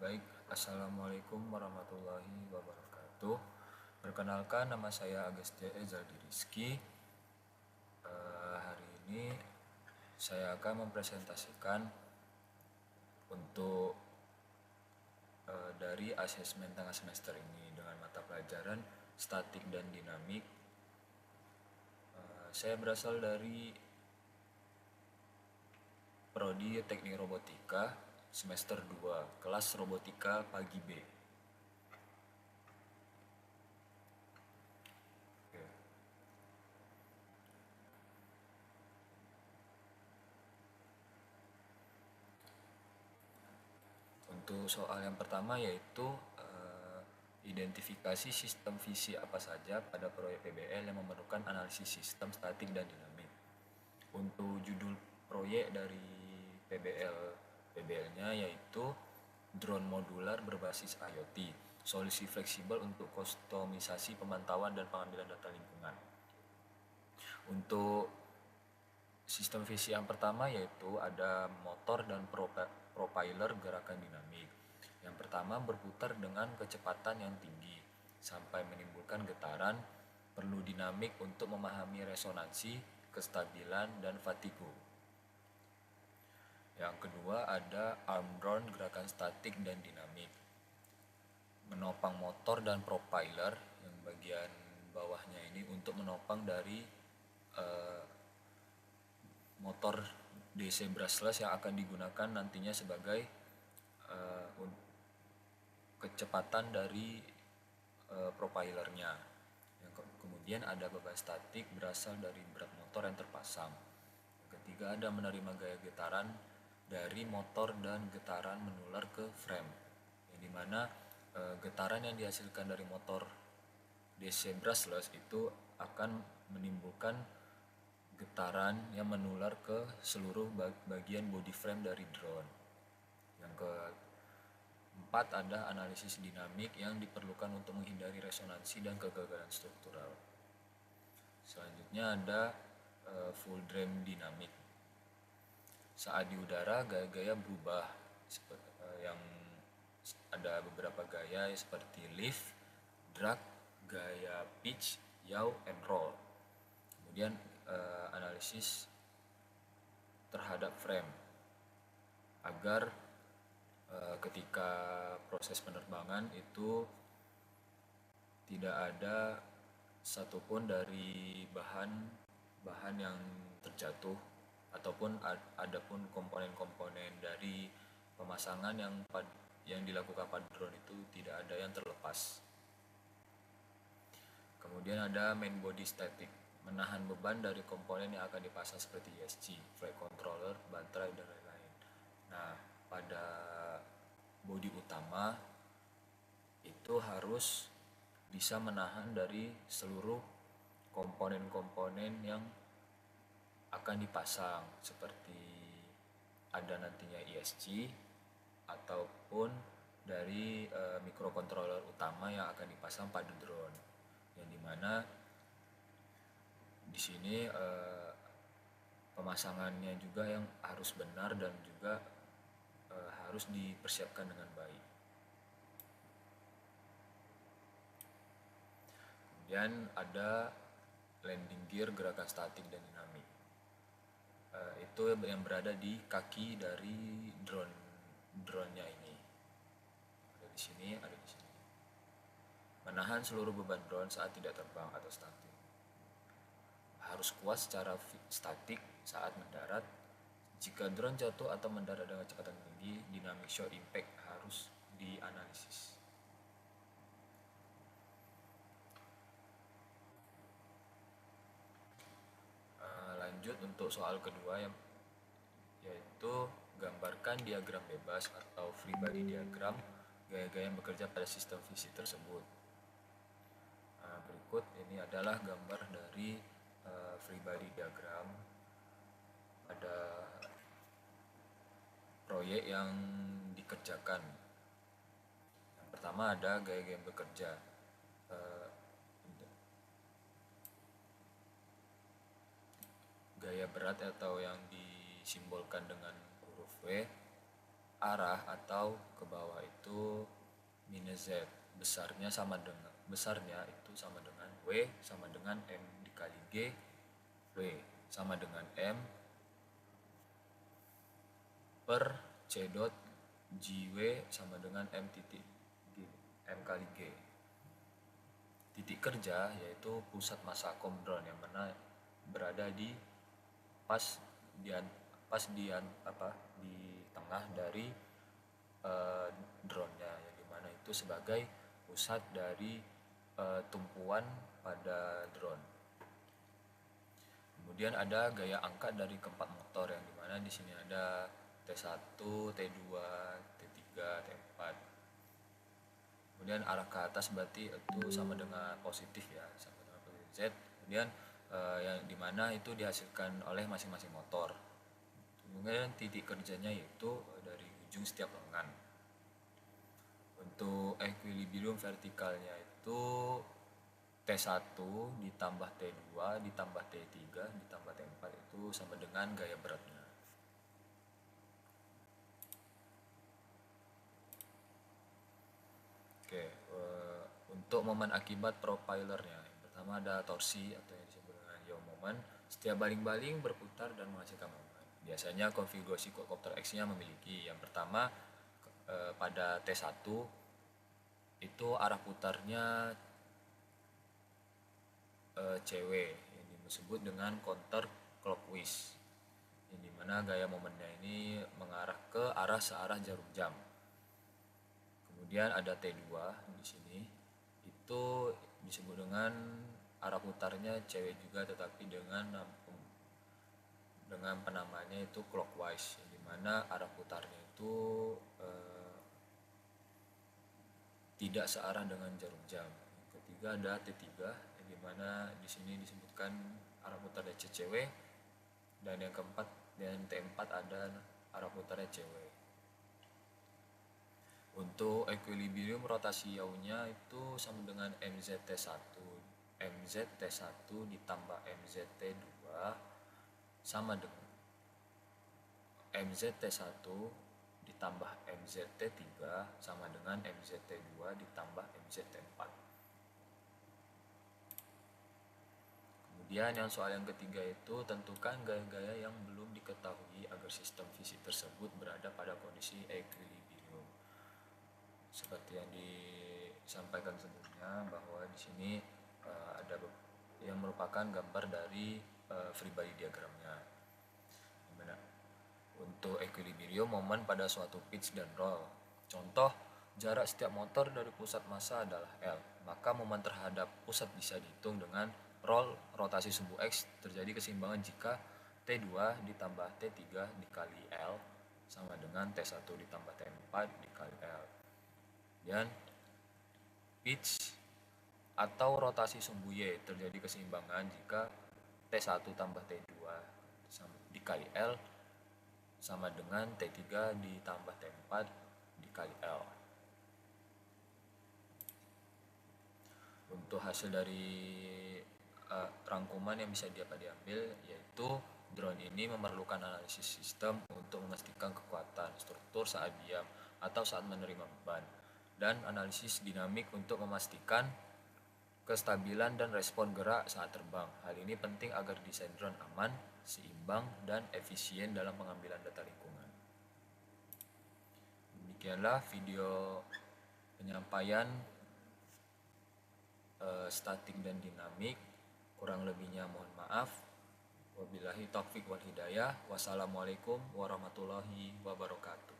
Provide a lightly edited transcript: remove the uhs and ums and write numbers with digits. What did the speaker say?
Baik. Assalamualaikum warahmatullahi wabarakatuh. Perkenalkan, nama saya Agustia Ezaldi Rizky. Hari ini saya akan mempresentasikan untuk dari asesmen tengah semester ini dengan mata pelajaran statik dan dinamik. Saya berasal dari Prodi Teknik Robotika semester 2, kelas Robotika pagi B. Oke. Untuk soal yang pertama yaitu identifikasi sistem visi apa saja pada proyek PBL yang memerlukan analisis sistem statik dan dinamik. Untuk judul proyek dari PBL-nya yaitu drone modular berbasis IoT, solusi fleksibel untuk kustomisasi pemantauan dan pengambilan data lingkungan. Untuk sistem visi yang pertama yaitu ada motor dan propeller gerakan dinamik. Yang pertama berputar dengan kecepatan yang tinggi sampai menimbulkan getaran, perlu dinamik untuk memahami resonansi, kestabilan, dan fatigue. Yang kedua ada arm drone gerakan statik dan dinamik. Menopang motor dan propeller yang bagian bawahnya ini untuk menopang dari motor DC brushless yang akan digunakan nantinya sebagai kecepatan dari propellernya. Kemudian ada beban statik berasal dari berat motor yang terpasang. Yang ketiga ada menerima gaya getaran dari motor dan getaran menular ke frame, yang dimana getaran yang dihasilkan dari motor DC brushless itu akan menimbulkan getaran yang menular ke seluruh bagian body frame dari drone. Yang keempat ada analisis dinamik yang diperlukan untuk menghindari resonansi dan kegagalan struktural. Selanjutnya ada full drone dinamik. Saat di udara gaya-gaya berubah, yang ada beberapa gaya seperti lift, drag, gaya pitch, yaw, and roll. Kemudian analisis terhadap frame agar ketika proses penerbangan itu tidak ada satupun dari bahan yang terjatuh ataupun adapun komponen-komponen dari pemasangan yang dilakukan pada drone itu tidak ada yang terlepas. Kemudian ada main body static, menahan beban dari komponen yang akan dipasang seperti ESC, flight controller, baterai, dan lain-lain. Nah, pada body utama itu harus bisa menahan dari seluruh komponen-komponen yang akan dipasang, seperti ada nantinya ESC ataupun dari microcontroller utama yang akan dipasang pada drone, yang dimana di sini pemasangannya juga yang harus benar dan juga harus dipersiapkan dengan baik. Kemudian ada landing gear gerakan statik dan dinamik. Itu yang berada di kaki dari drone-nya ini. Ada di sini, ada di sini. Menahan seluruh beban drone saat tidak terbang atau statik. Harus kuat secara statik saat mendarat. Jika drone jatuh atau mendarat dengan kecepatan tinggi, dynamic shock impact harus dianalisis. Lanjut untuk soal kedua yaitu gambarkan diagram bebas atau free body diagram gaya-gaya yang bekerja pada sistem visi tersebut. Berikut ini adalah gambar dari free body diagram pada proyek yang dikerjakan. Yang pertama ada gaya-gaya yang bekerja. Gaya berat atau yang disimbolkan dengan huruf W arah atau ke bawah itu minus Z, besarnya itu sama dengan W sama dengan M dikali G, W sama dengan M per C dot GW sama dengan M titik G, M kali G. Titik kerja yaitu pusat massa drone yang mana berada di pas di tengah dari drone-nya, yang dimana itu sebagai pusat dari tumpuan pada drone. Kemudian ada gaya angkat dari keempat motor, yang dimana di sini ada T1, T2, T3, T4. Kemudian arah ke atas berarti itu sama dengan positif ya, sama dengan positif Z. Kemudian yang dimana itu dihasilkan oleh masing-masing motor. Kemudian titik kerjanya yaitu dari ujung setiap lengan. Untuk equilibrium vertikalnya itu T1 ditambah T2 ditambah T3 ditambah T4 itu sama dengan gaya beratnya. Oke, untuk momen akibat propelernya, yang pertama ada torsi atau yang disebut dengan yaw moment. Setiap baling-baling berputar dan menghasilkan momen. Biasanya konfigurasi quadcopter X-nya memiliki yang pertama pada T1 itu arah putarnya CW yang disebut dengan counter clockwise, yang dimana gaya momennya ini mengarah ke arah searah jarum jam. Kemudian ada T2 di sini, itu disebut dengan arah putarnya CW juga, tetapi dengan penamaannya itu clockwise, yang dimana arah putarnya itu tidak searah dengan jarum jam. Yang ketiga ada T3, yang dimana di sini disebutkan arah putarnya CCW, dan yang keempat dan T4 ada arah putarnya CW. Untuk equilibrium rotasi yawnya itu sama dengan MZT1 ditambah MZT2 sama dengan MZT1 ditambah MZT3 sama dengan MZT2 ditambah MZT4. Kemudian yang soal yang ketiga itu tentukan gaya-gaya yang belum diketahui agar sistem fisik tersebut berada pada kondisi equilibrium. Seperti yang disampaikan sebelumnya, bahwa di sini ada yang merupakan gambar dari free body diagramnya. Untuk equilibrium momen pada suatu pitch dan roll. Contoh, jarak setiap motor dari pusat massa adalah L, maka momen terhadap pusat bisa dihitung dengan roll rotasi sumbu X terjadi keseimbangan jika T2 ditambah T3 dikali L sama dengan T1 ditambah T4 dikali L. Dan pitch atau rotasi sumbu Y terjadi keseimbangan jika T1 tambah T2 dikali L sama dengan T3 ditambah T4 dikali L. Untuk hasil dari rangkuman yang bisa diambil yaitu drone ini memerlukan analisis sistem untuk memastikan kekuatan struktur saat diam atau saat menerima beban, dan analisis dinamik untuk memastikan kestabilan dan respon gerak saat terbang. Hal ini penting agar desain drone aman, seimbang, dan efisien dalam pengambilan data lingkungan. Demikianlah video penyampaian statik dan dinamik. Kurang lebihnya mohon maaf. Wabillahi taufik wal hidayah. Wassalamualaikum warahmatullahi wabarakatuh.